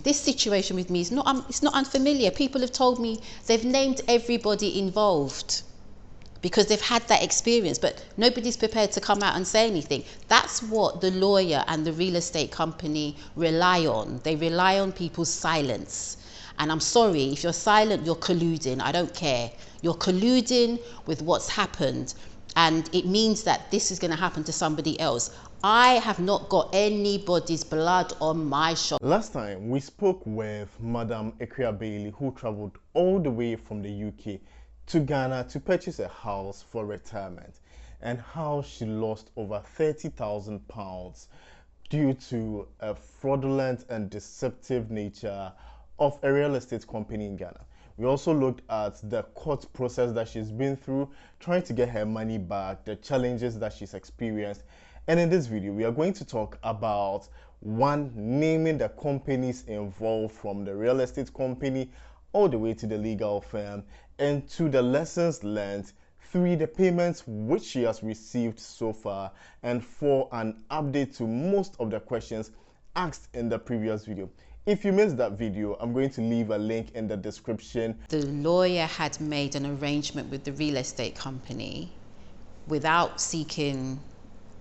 This situation with me is it's not unfamiliar. People have told me, they've named everybody involved because they've had that experience, but nobody's prepared to come out and say anything. That's what the lawyer and the real estate company rely on. They rely on people's silence. And I'm sorry, if you're silent, you're colluding. I don't care. You're colluding with what's happened. And it means that this is going to happen to somebody else. I have not got anybody's blood on my shoulders. Last time we spoke with Madam Ekria Bailey, who traveled all the way from the UK to Ghana to purchase a house for retirement, and how she lost over £30,000 due to a fraudulent and deceptive nature of a real estate company in Ghana. We also looked at the court process that she's been through, trying to get her money back, the challenges that she's experienced. And in this video, we are going to talk about one, naming the companies involved from the real estate company all the way to the legal firm, and two, the lessons learned, three, the payments which she has received so far, and four, an update to most of the questions asked in the previous video. If you missed that video, I'm going to leave a link in the description. The lawyer had made an arrangement with the real estate company without seeking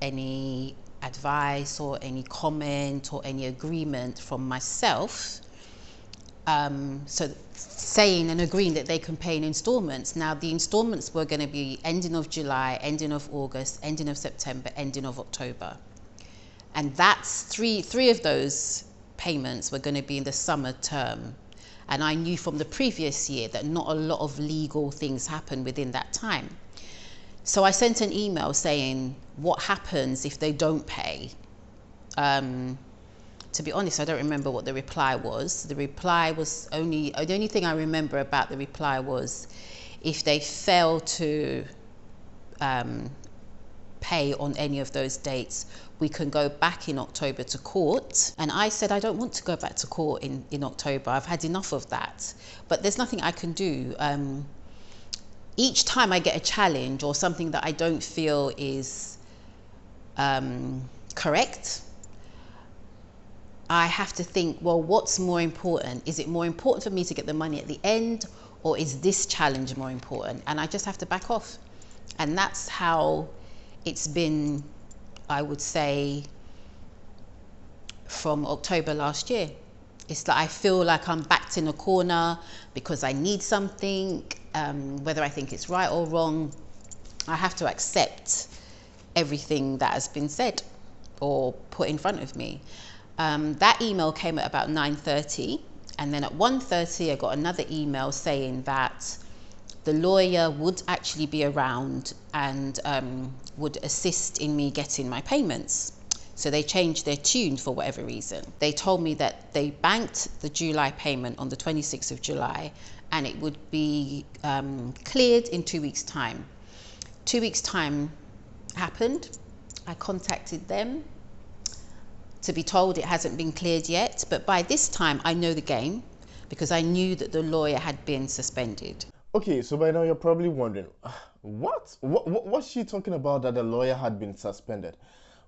any advice or any comment or any agreement from myself. So saying and agreeing that they can pay in installments. Now the installments were going to be ending of July, ending of August, ending of September, ending of October. And that's three of those payments were going to be in the summer term. And I knew from the previous year that not a lot of legal things happened within that time. So I sent an email saying, what happens if they don't pay? To be honest, I don't remember what the reply was. The reply was the only thing I remember about the reply was, if they fail to pay on any of those dates, we can go back in October to court. And I said, I don't want to go back to court in October. I've had enough of that. But there's nothing I can do. Each time I get a challenge or something that I don't feel is correct, I have to think, well, what's more important? Is it more important for me to get the money at the end, or is this challenge more important? And I just have to back off. And that's how it's been, I would say, from October last year. It's like I feel like I'm backed in a corner because I need something, whether I think it's right or wrong. I have to accept everything that has been said or put in front of me. That email came at about 9:30, and then at 1:30 I got another email saying that the lawyer would actually be around and would assist in me getting my payments. So they changed their tune for whatever reason. They told me that they banked the July payment on the 26th of July and it would be cleared in 2 weeks' time. 2 weeks' time happened. I contacted them to be told it hasn't been cleared yet, but by this time I know the game because I knew that the lawyer had been suspended. Okay, so by now you're probably wondering, what's she talking about that the lawyer had been suspended?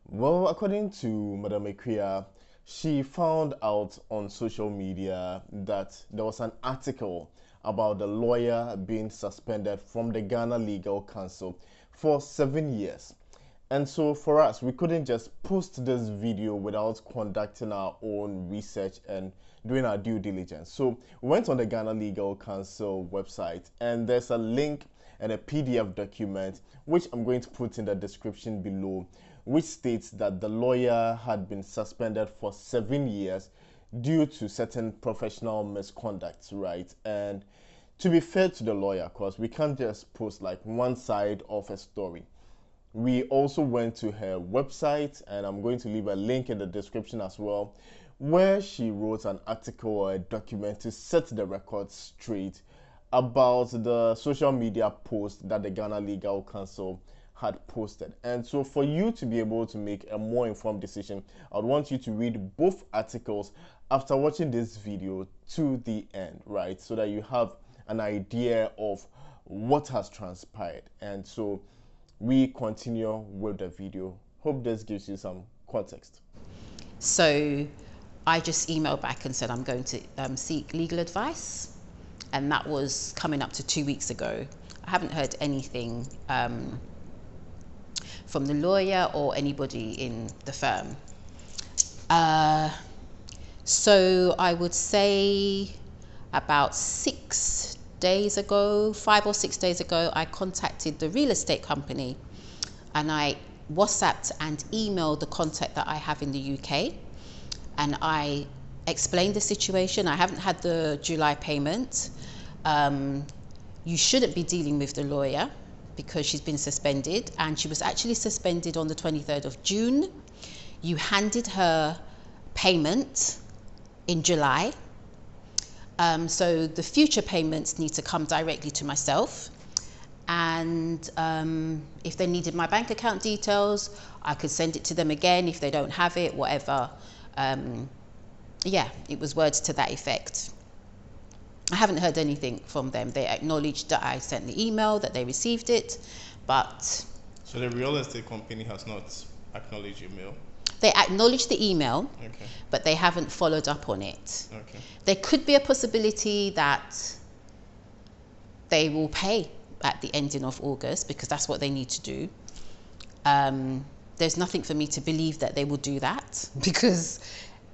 Well, according to Madam Ekria, she found out on social media that there was an article about the lawyer being suspended from the Ghana Legal Council for 7 years. And so for us, we couldn't just post this video without conducting our own research and doing our due diligence. So we went on the Ghana Legal Council website, and there's a link and a PDF document, which I'm going to put in the description below, which states that the lawyer had been suspended for 7 years due to certain professional misconduct, right? And to be fair to the lawyer, of course, we can't just post like one side of a story. We also went to her website, and I'm going to leave a link in the description as well, where she wrote an article or a document to set the record straight about the social media post that the Ghana Legal Council had posted. And so for you to be able to make a more informed decision, I would want you to read both articles after watching this video to the end, right? So that you have an idea of what has transpired. And so we continue with the video. Hope this gives you some context. So I just emailed back and said I'm going to seek legal advice, and that was coming up to 2 weeks ago. I haven't heard anything from the lawyer or anybody in the firm. So I would say about 6 days ago, 5 or 6 days ago, I contacted the real estate company, and I WhatsApped and emailed the contact that I have in the UK, and I explained the situation. I haven't had the July payment. You shouldn't be dealing with the lawyer because she's been suspended, and she was actually suspended on the 23rd of June. You handed her payment in July. So the future payments need to come directly to myself. And if they needed my bank account details, I could send it to them again if they don't have it, whatever. Yeah, it was words to that effect. I haven't heard anything from them. They acknowledged that I sent the email, that they received it, but... So the real estate company has not acknowledged your mail? They acknowledged the email, okay, but they haven't followed up on it. Okay. There could be a possibility that they will pay at the ending of August, because that's what they need to do. There's nothing for me to believe that they will do that, because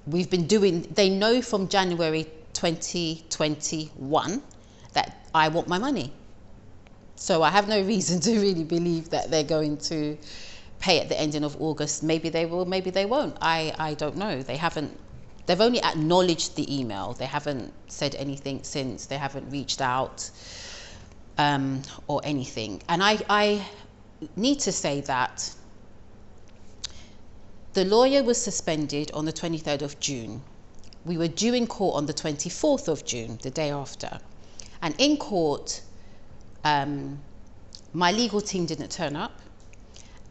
we've been doing... They know from January 2021 that I want my money. So I have no reason to really believe that they're going to pay at the ending of August. Maybe they will, maybe they won't. I don't know. They've only acknowledged the email. They haven't said anything since. They haven't reached out or anything. And I need to say that the lawyer was suspended on the 23rd of June. We were due in court on the 24th of June, the day after. And in court, my legal team didn't turn up,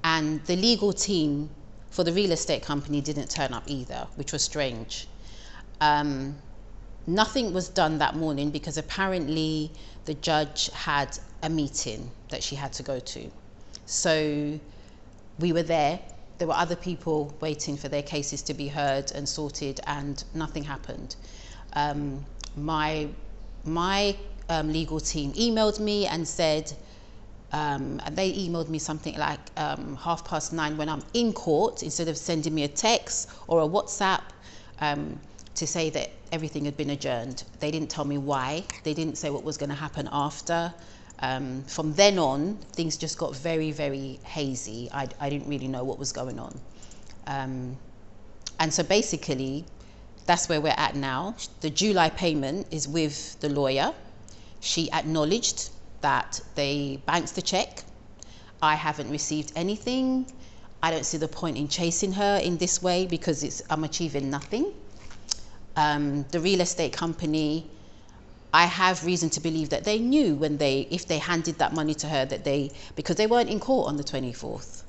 and the legal team for the real estate company didn't turn up either, which was strange. Nothing was done that morning because apparently the judge had a meeting that she had to go to. So we were there. There were other people waiting for their cases to be heard and sorted, and nothing happened. My legal team emailed me and said, and they emailed me something like 9:30 when I'm in court, instead of sending me a text or a WhatsApp to say that everything had been adjourned. They didn't tell me why. They didn't say what was going to happen after. From then on, things just got very, very hazy. I didn't really know what was going on. And so basically, that's where we're at now. The July payment is with the lawyer. She acknowledged that they banked the check. I haven't received anything. I don't see the point in chasing her in this way because I'm achieving nothing. The real estate company, I have reason to believe that they knew if they handed that money to her, because they weren't in court on the 24th.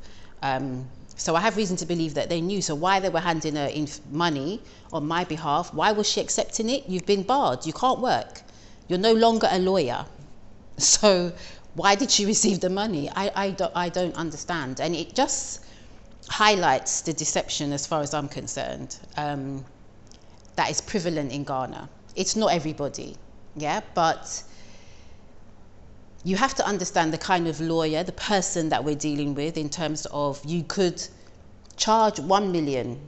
So I have reason to believe that they knew. So why they were handing her in money on my behalf, why was she accepting it? You've been barred, you can't work. You're no longer a lawyer. So why did she receive the money? I don't understand. And it just highlights the deception, as far as I'm concerned, that is prevalent in Ghana. It's not everybody, yeah, but you have to understand the kind of lawyer, the person that we're dealing with, in terms of you could charge 1 million,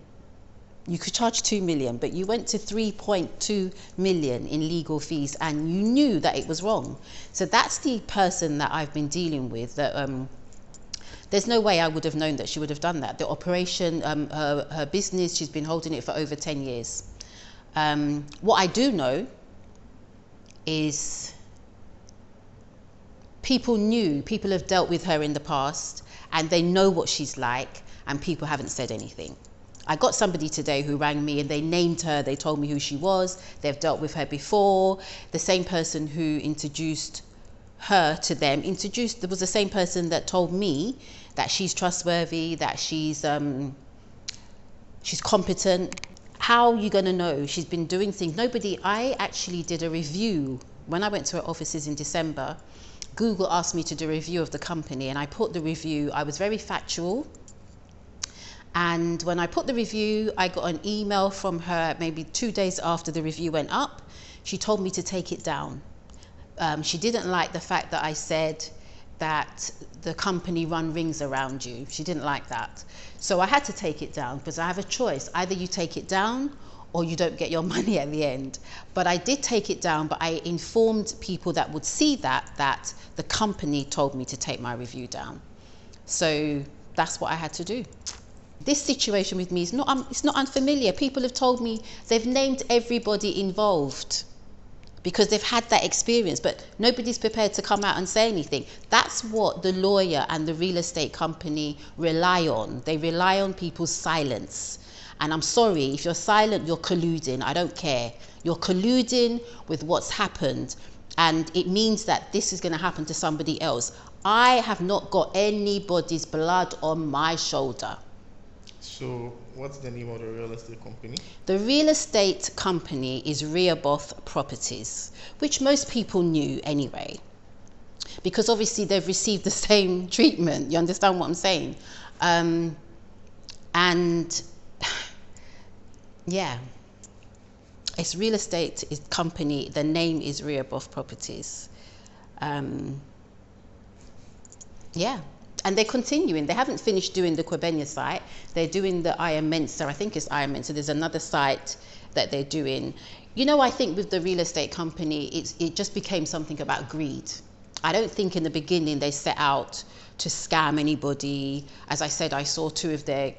you could charge 2 million, but you went to 3.2 million in legal fees and you knew that it was wrong. So that's the person that I've been dealing with. That there's no way I would have known that she would have done that. The operation, her business, she's been holding it for over 10 years. What I do know is people have dealt with her in the past and they know what she's like, and people haven't said anything. I got somebody today who rang me and they named her, they told me who she was, they've dealt with her before. The same person who introduced her to them there was the same person that told me that she's trustworthy, that she's competent. How are you going to know? She's been doing things. I actually did a review when I went to her offices in December. Google asked me to do a review of the company, and I put the review. I was very factual, And when I put the review, I got an email from her maybe 2 days after the review went up. She told me to take it down. She didn't like the fact that I said that the company run rings around you. She didn't like that. So I had to take it down because I have a choice. Either you take it down or you don't get your money at the end. But I did take it down, but I informed people that would see that the company told me to take my review down. So that's what I had to do. This situation with me is it's not unfamiliar. People have told me, they've named everybody involved because they've had that experience, but nobody's prepared to come out and say anything. That's what the lawyer and the real estate company rely on. They rely on people's silence. And I'm sorry, if you're silent, you're colluding. I don't care. You're colluding with what's happened, and it means that this is going to happen to somebody else. I have not got anybody's blood on my shoulder. So what's the name of the real estate company? The real estate company is Rehoboth Properties, which most people knew anyway, because obviously they've received the same treatment. You understand what I'm saying? And yeah, it's real estate company. The name is Rehoboth Properties. Yeah. And they're continuing. They haven't finished doing the Quebenia site. They're doing the Mensa. I think it's Mensa. There's another site that they're doing. You know, I think with the real estate company, it just became something about greed. I don't think in the beginning they set out to scam anybody. As I said, I saw 2 of their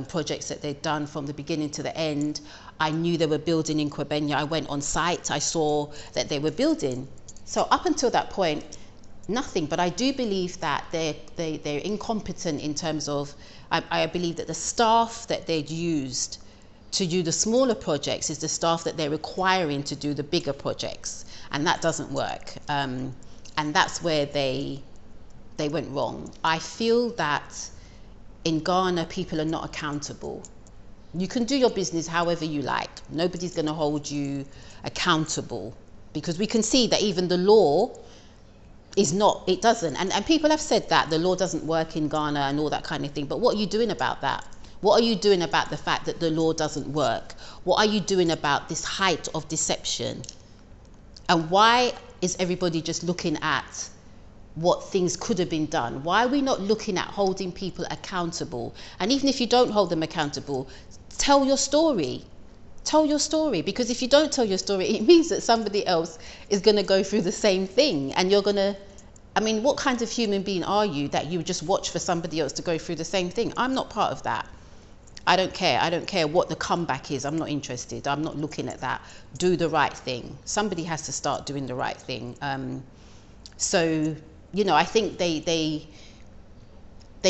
projects that they'd done from the beginning to the end. I knew they were building in Quebenia. I went on site. I saw that they were building. So up until that point, nothing. But I do believe that they're incompetent in terms of, I believe that the staff that they'd used to do the smaller projects is the staff that they're requiring to do the bigger projects, and that doesn't work. And that's where they went wrong. I feel that in Ghana, people are not accountable. You can do your business however you like. Nobody's going to hold you accountable, because we can see that even the law is not, it doesn't. And people have said that the law doesn't work in Ghana and all that kind of thing. But what are you doing about that? What are you doing about the fact that the law doesn't work? What are you doing about this height of deception? And why is everybody just looking at what things could have been done? Why are we not looking at holding people accountable? And even if you don't hold them accountable, tell your story. Tell your story, because if you don't tell your story, it means that somebody else is going to go through the same thing, and you're going to, I mean, what kind of human being are you that you just watch for somebody else to go through the same thing? I'm not part of that. I don't care. I don't care what the comeback is. I'm not interested. I'm not looking at that. Do the right thing. Somebody has to start doing the right thing. So, you know, I think they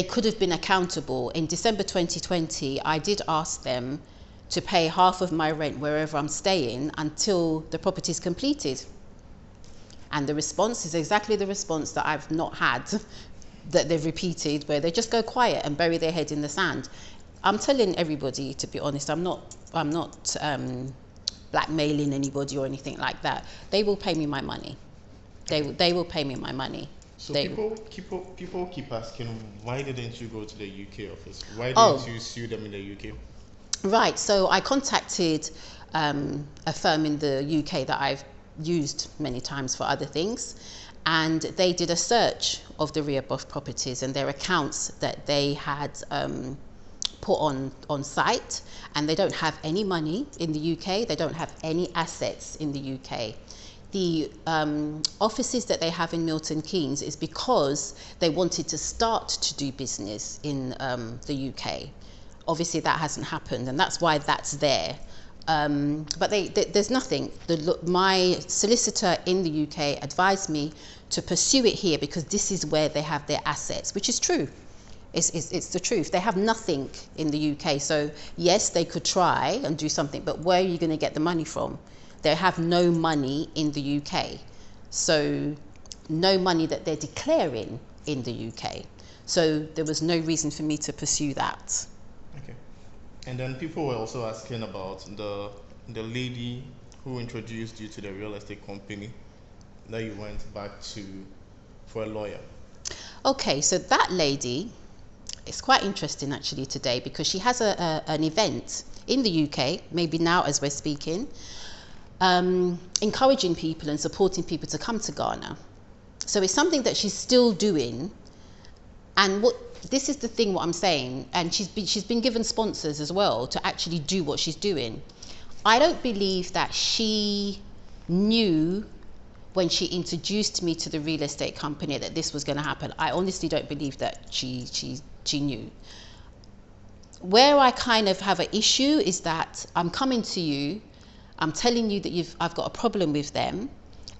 could have been accountable. In December 2020, I did ask them to pay half of my rent wherever I'm staying until the property is completed. And the response is exactly the response that I've not had, that they've repeated, where they just go quiet and bury their head in the sand. I'm telling everybody, to be honest, I'm not blackmailing anybody or anything like that. They will pay me my money. They will pay me my money. So people keep asking, why didn't you go to the UK office? Why didn't you sue them in the UK? Right, so I contacted a firm in the UK that I've used many times for other things, and they did a search of the Rehoboth Properties and their accounts that they had put on site, and they don't have any money in the UK, they don't have any assets in the UK. The offices that they have in Milton Keynes is because they wanted to start to do business in the UK. Obviously that hasn't happened, and that's why that's there. But there's nothing. My solicitor in the UK advised me to pursue it here because this is where they have their assets, which is true. It's the truth. They have nothing in the UK. So yes, they could try and do something, but where are you going to get the money from? They have no money in the UK. So no money that they're declaring in the UK. So there was no reason for me to pursue that. Okay. And then people were also asking about the lady who introduced you to the real estate company that you went back to for a lawyer. Okay, so that lady, it's quite interesting actually today, because she has an event in the UK, maybe now as we're speaking, encouraging people and supporting people to come to Ghana. So it's something that she's still doing. And this is the thing, what I'm saying, and she's been given sponsors as well to actually do what she's doing. I don't believe that she knew when she introduced me to the real estate company that this was going to happen. I honestly don't believe that she knew. Where I kind of have an issue is that I'm coming to you, I'm telling you that I've got a problem with them,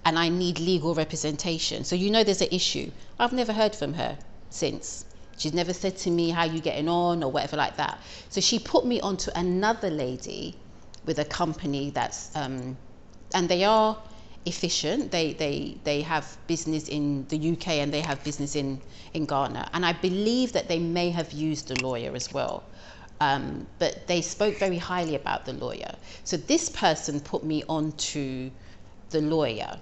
and I need legal representation. So you know there's an issue. I've never heard from her since. She's never said to me, how you getting on or whatever like that. So she put me onto another lady with a company that's, and they are efficient. They have business in the UK and they have business in Ghana. And I believe that they may have used a lawyer as well. But they spoke very highly about the lawyer. So this person put me onto the lawyer.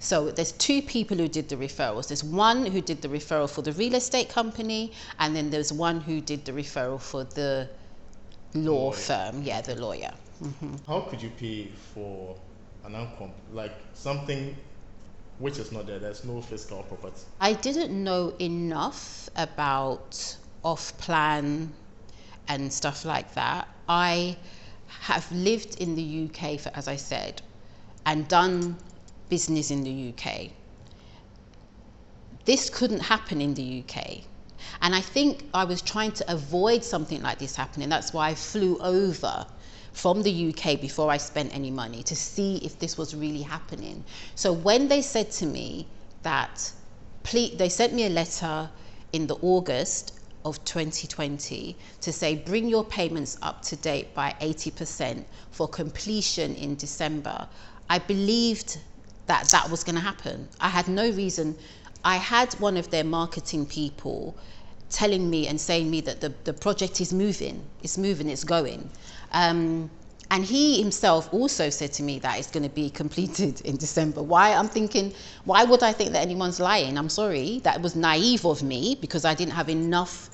So there's two people who did the referrals. There's one who did the referral for the real estate company, and then there's one who did the referral for the law firm. Yeah, the lawyer. Mm-hmm. How could you pay for an like something which is not there? There's no fiscal property. I didn't know enough about off-plan and stuff like that. I have lived in the UK for, as I said, and done business in the UK. This couldn't happen in the UK. And I think I was trying to avoid something like this happening. That's why I flew over from the UK before I spent any money to see if this was really happening. So when they said to me that, they sent me a letter in the August of 2020 to say, bring your payments up to date by 80% for completion in December. I believed that that was going to happen. I had no reason. I had one of their marketing people telling me and saying me that the project is moving, it's going. And he himself also said to me that it's going to be completed in December. I'm thinking, why would I think that anyone's lying? I'm sorry, that was naive of me because I didn't have enough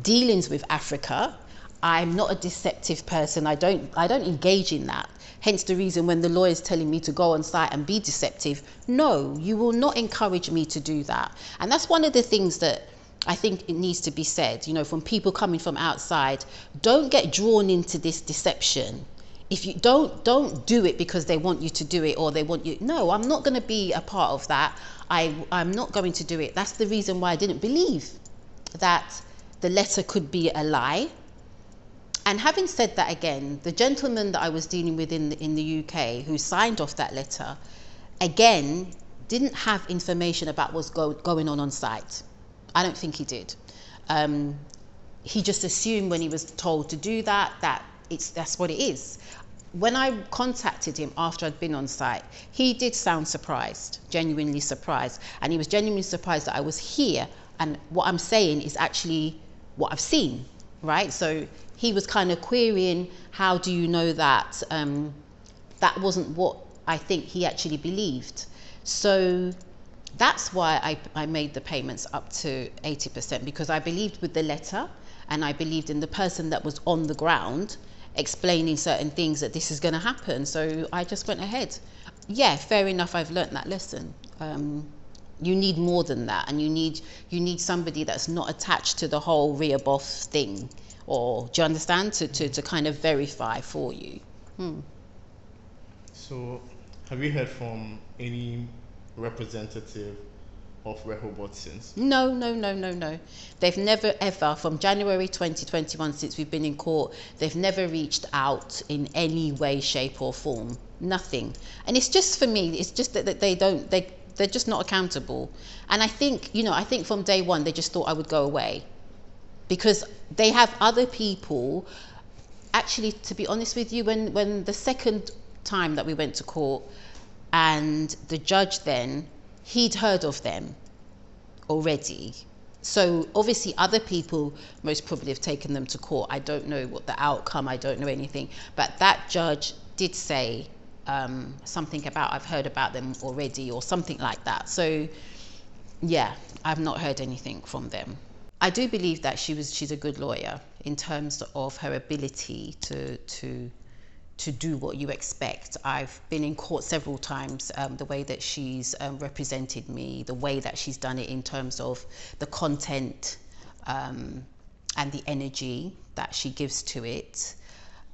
dealings with Africa. I'm not a deceptive person. I don't engage in that. Hence the reason when the lawyer is telling me to go on site and be deceptive, no, you will not encourage me to do that. And that's one of the things that I think it needs to be said, you know, from people coming from outside. Don't get drawn into this deception. If you don't do it because they want you to do it or they want you. No, I'm not going to be a part of that. I'm not going to do it. That's the reason why I didn't believe that the letter could be a lie. And having said that, again, the gentleman that I was dealing with in the UK who signed off that letter, again, didn't have information about what's going on site. I don't think he did. He just assumed when he was told to do that that's what it is. When I contacted him after I'd been on site, he did sound surprised, genuinely surprised. And he was genuinely surprised that I was here. And what I'm saying is actually what I've seen, right? So he was kind of querying, how do you know that? That wasn't what I think he actually believed. So that's why I made the payments up to 80%, because I believed with the letter and I believed in the person that was on the ground explaining certain things that this is going to happen. So I just went ahead. Yeah, fair enough. I've learnt that lesson. You need more than that, and you need somebody that's not attached to the whole Rehoboth thing, or do you understand, to kind of verify for you. So have you heard from any representative of Rehoboth since? No. They've never ever, from January 2021, since we've been in court, they've never reached out in any way, shape or form. Nothing. And it's just, for me, it's just that they're just not accountable. And I think from day one, they just thought I would go away, because they have other people. Actually, to be honest with you, when the second time that we went to court, and the judge then, he'd heard of them already. So obviously other people most probably have taken them to court. I don't know what the outcome, I don't know anything. But that judge did say something about, I've heard about them already, or something like that. So yeah, I've not heard anything from them. I do believe that she's a good lawyer in terms of her ability to do what you expect. I've been in court several times. The way that she's represented me, the way that she's done it in terms of the content and the energy that she gives to it.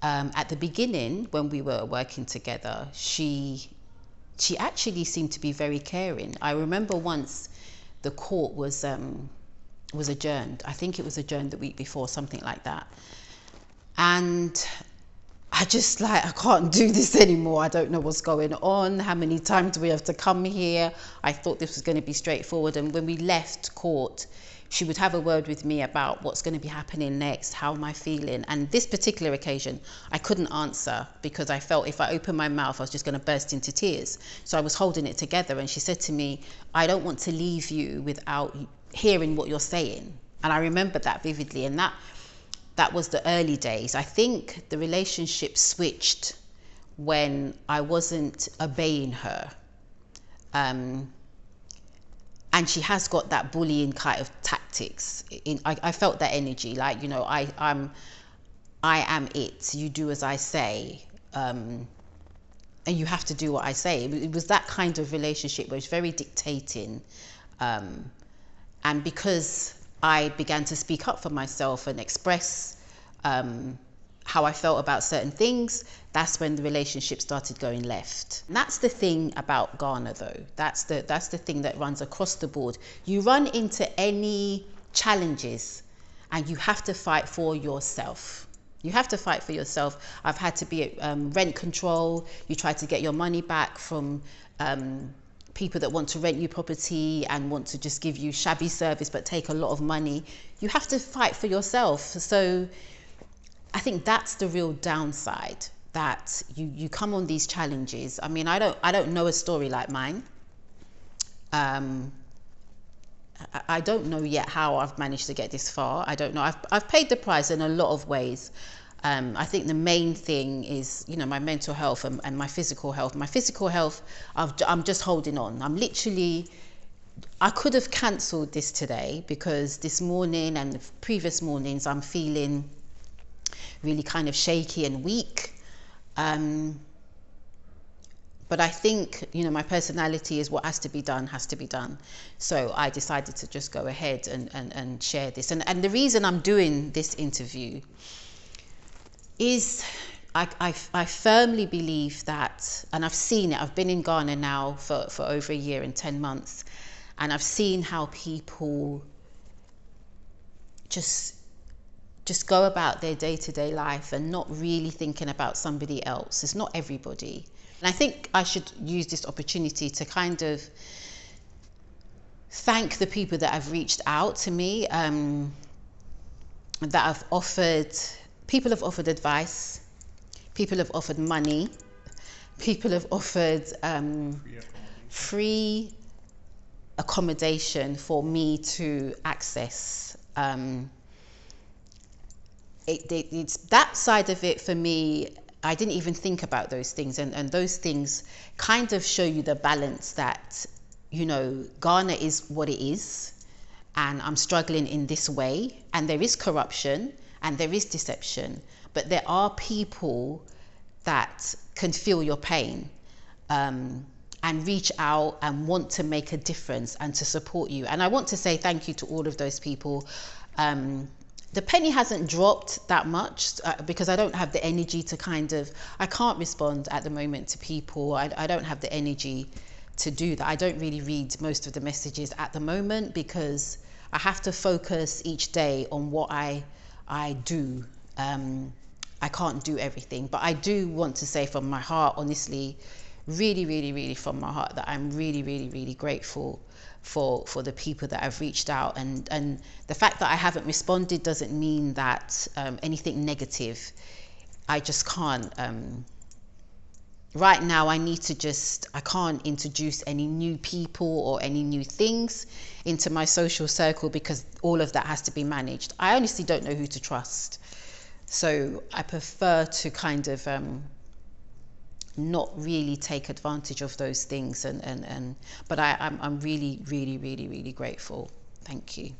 At the beginning, when we were working together, she actually seemed to be very caring. I remember once the court was adjourned. I think it was adjourned the week before, something like that. And I just like, I can't do this anymore. I don't know what's going on. How many times do we have to come here? I thought this was going to be straightforward. And when we left court, she would have a word with me about what's going to be happening next. How am I feeling? And this particular occasion, I couldn't answer because I felt if I opened my mouth, I was just going to burst into tears. So I was holding it together. And she said to me, I don't want to leave you without hearing what you're saying. And I remember that vividly. And that was the early days. I think the relationship switched when I wasn't obeying her. And she has got that bullying kind of tactics. I felt that energy, like, you know, I am it. You do as I say, and you have to do what I say. It was that kind of relationship where it's very dictating. And because I began to speak up for myself and express how I felt about certain things, that's when the relationship started going left. And that's the thing about Ghana, though. That's the thing that runs across the board. You run into any challenges and you have to fight for yourself. You have to fight for yourself. I've had to be at rent control. You try to get your money back from people that want to rent you property and want to just give you shabby service but take a lot of money. You have to fight for yourself. So I think that's the real downside, that you come on these challenges. I mean, I don't know a story like mine. I don't know yet how I've managed to get this far. I don't know. I've paid the price in a lot of ways. I think the main thing is, you know, my mental health and my physical health. My physical health, I'm just holding on. I could have cancelled this today because this morning and the previous mornings I'm feeling really kind of shaky and weak. But I think, you know, my personality is what has to be done. So I decided to just go ahead and share this. And the reason I'm doing this interview is I firmly believe that, and I've seen it, I've been in Ghana now for over a year and 10 months, and I've seen how people just go about their day-to-day life and not really thinking about somebody else. It's not everybody. And I think I should use this opportunity to kind of thank the people that have reached out to me, people have offered advice, people have offered money, people have offered free accommodation for me to access. It's that side of it for me. I didn't even think about those things, and those things kind of show you the balance that, you know, Ghana is what it is, and I'm struggling in this way, and there is corruption and there is deception, but there are people that can feel your pain and reach out and want to make a difference and to support you. And I want to say thank you to all of those people. The penny hasn't dropped that much because I don't have the energy to I can't respond at the moment to people. I don't have the energy to do that. I don't really read most of the messages at the moment because I have to focus each day on what I do. I can't do everything, but I do want to say from my heart, honestly, really, really, really from my heart, that I'm really, really, really grateful for the people that have reached out, and the fact that I haven't responded doesn't mean that anything negative. I just can't right now. I can't introduce any new people or any new things into my social circle because all of that has to be managed. I honestly don't know who to trust, so I prefer to kind of not really take advantage of those things, but I'm really, really, really, really grateful. Thank you.